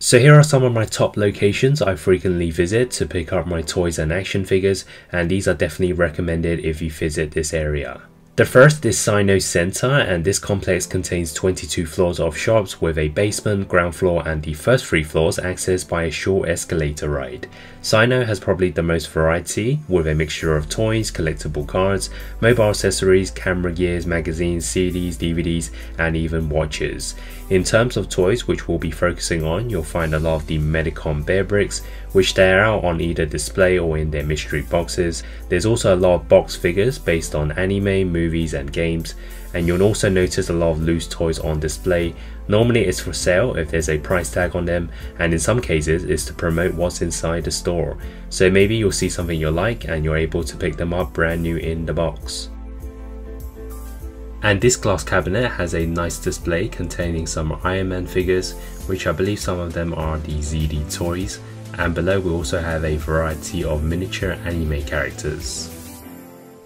So here are some of my top locations I frequently visit to pick up my toys and action figures, and these are definitely recommended if you visit this area. The first is Summe Center, and this complex contains 22 floors of shops with a basement, ground floor, and the first 3 floors accessed by a short escalator ride. Summe has probably the most variety, with a mixture of toys, collectible cards, mobile accessories, camera gears, magazines, CDs, DVDs, and even watches. In terms of toys, which we'll be focusing on, you'll find a lot of the Medicom bear bricks, which they are out on either display or in their mystery boxes. There's also a lot of box figures based on anime, movies, and games, and you'll also notice a lot of loose toys on display. Normally it's for sale if there's a price tag on them, and in some cases it's to promote what's inside the store. So maybe you'll see something you like and you're able to pick them up brand new in the box. And this glass cabinet has a nice display containing some Iron Man figures, which I believe some of them are the ZD toys, and below we also have a variety of miniature anime characters.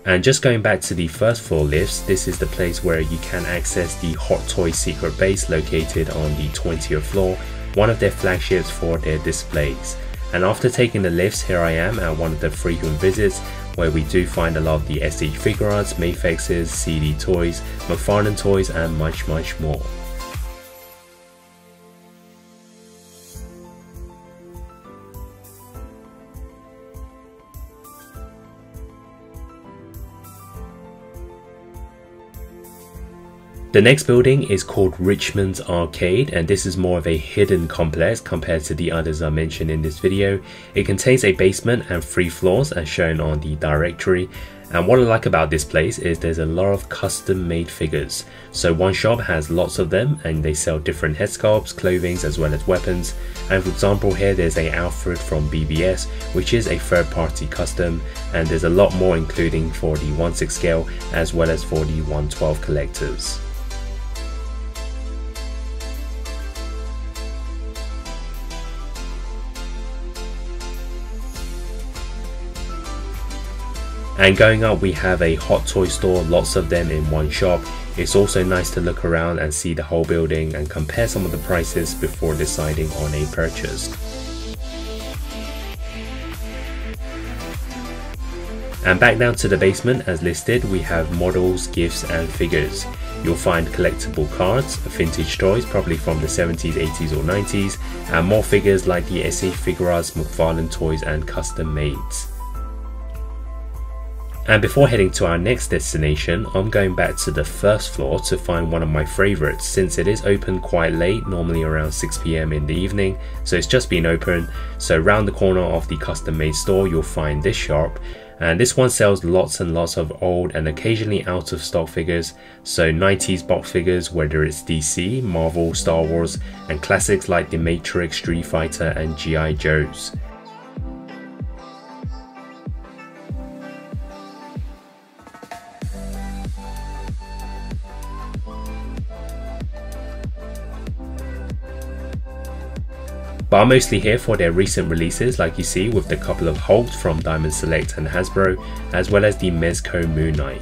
And just going back to the first floor lifts, this is the place where you can access the Hot Toys secret base located on the 20th floor, one of their flagships for their displays. And after taking the lifts, here I am at one of the frequent visits, where we do find a lot of the SH Figuarts, Mayfixes, CD toys, McFarlane toys, and much more. The next building is called Richmond's Arcade, and this is more of a hidden complex compared to the others I mentioned in this video. It contains a basement and 3 floors as shown on the directory, and what I like about this place is there's a lot of custom made figures. So one shop has lots of them and they sell different head sculpts, clothing, as well as weapons. And for example here there's a Alfred from BBS, which is a third party custom, and there's a lot more including for the 1/6 scale as well as for the 1/12 collectors. And going up we have a hot toy store, lots of them in one shop. It's also nice to look around and see the whole building and compare some of the prices before deciding on a purchase. And back down to the basement as listed, we have models, gifts and figures. You'll find collectible cards, vintage toys probably from the 70s, 80s or 90s, and more figures like the SH Figuarts, McFarlane toys and custom mades. And before heading to our next destination, I'm going back to the first floor to find one of my favorites, since it is open quite late, normally around 6 PM in the evening, so it's just been open. So around the corner of the custom made store you'll find this shop, and this one sells lots and lots of old and occasionally out of stock figures, so 90s box figures whether it's DC, Marvel, Star Wars, and classics like The Matrix, Street Fighter and G.I. Joes. But I'm mostly here for their recent releases, like you see with the couple of Hulks from Diamond Select and Hasbro, as well as the Mezco Moon Knight.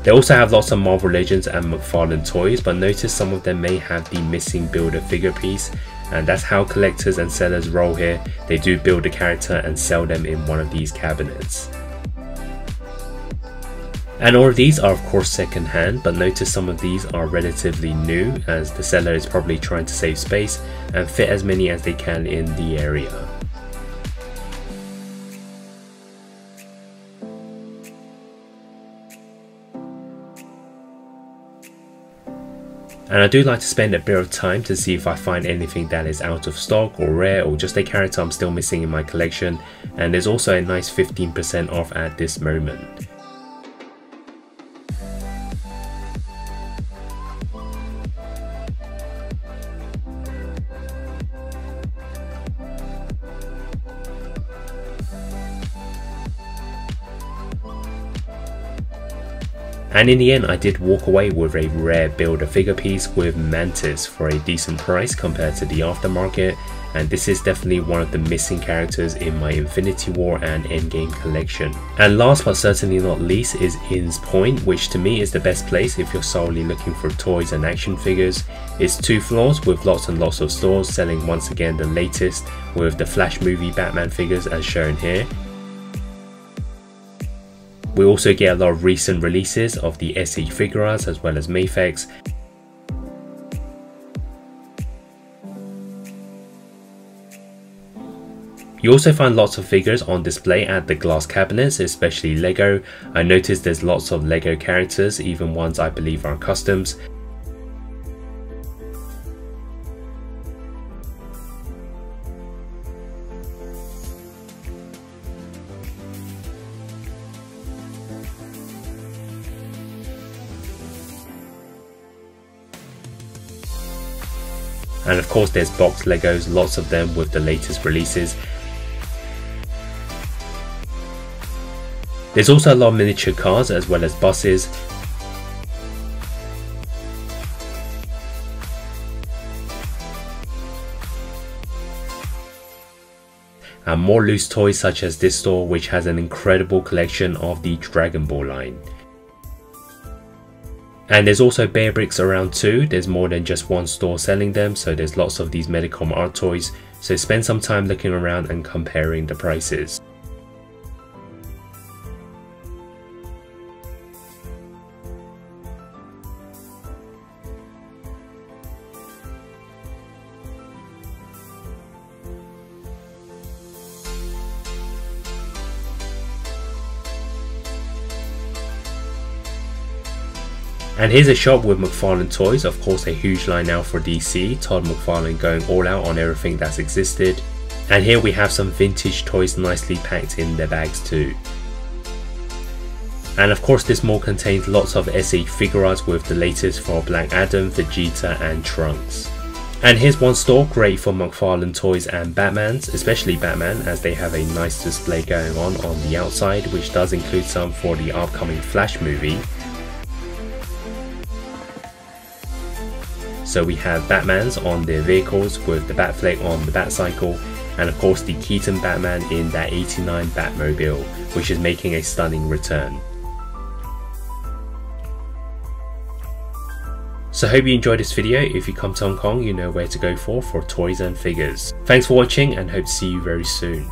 They also have lots of Marvel Legends and McFarlane toys, but notice some of them may have the missing builder figure piece, and that's how collectors and sellers roll here. They do build a character and sell them in one of these cabinets. And all of these are of course second hand, but notice some of these are relatively new, as the seller is probably trying to save space and fit as many as they can in the area. And I do like to spend a bit of time to see if I find anything that is out of stock or rare or just a character I'm still missing in my collection, and there's also a nice 15% off at this moment. And in the end I did walk away with a rare Build-A-Figure piece with Mantis for a decent price compared to the aftermarket, and this is definitely one of the missing characters in my Infinity War and Endgame collection. And last but certainly not least is In's Point, which to me is the best place if you're solely looking for toys and action figures. It's 2 floors with lots and lots of stores selling once again the latest with the Flash movie Batman figures as shown here. We also get a lot of recent releases of the SE Figuarts as well as Mafex. You also find lots of figures on display at the glass cabinets, especially Lego. I noticed there's lots of Lego characters, even ones I believe are customs. And of course there's box Legos, lots of them with the latest releases. There's also a lot of miniature cars as well as buses. And more loose toys such as this store, which has an incredible collection of the Dragon Ball line. And there's also bear bricks around too. There's more than just one store selling them, so there's lots of these Medicom art toys, so spend some time looking around and comparing the prices. And here's a shop with McFarlane toys, of course a huge line now for DC, Todd McFarlane going all out on everything that's existed. And here we have some vintage toys nicely packed in their bags too. And of course this mall contains lots of SE Figuarts with the latest for Black Adam, Vegeta and Trunks. And here's one store great for McFarlane toys and Batmans, especially Batman, as they have a nice display going on the outside, which does include some for the upcoming Flash movie. So we have Batmans on their vehicles with the Batfleck on the Batcycle, and of course the Keaton Batman in that 89 Batmobile, which is making a stunning return. So I hope you enjoyed this video. If you come to Hong Kong, you know where to go for toys and figures. Thanks for watching and hope to see you very soon.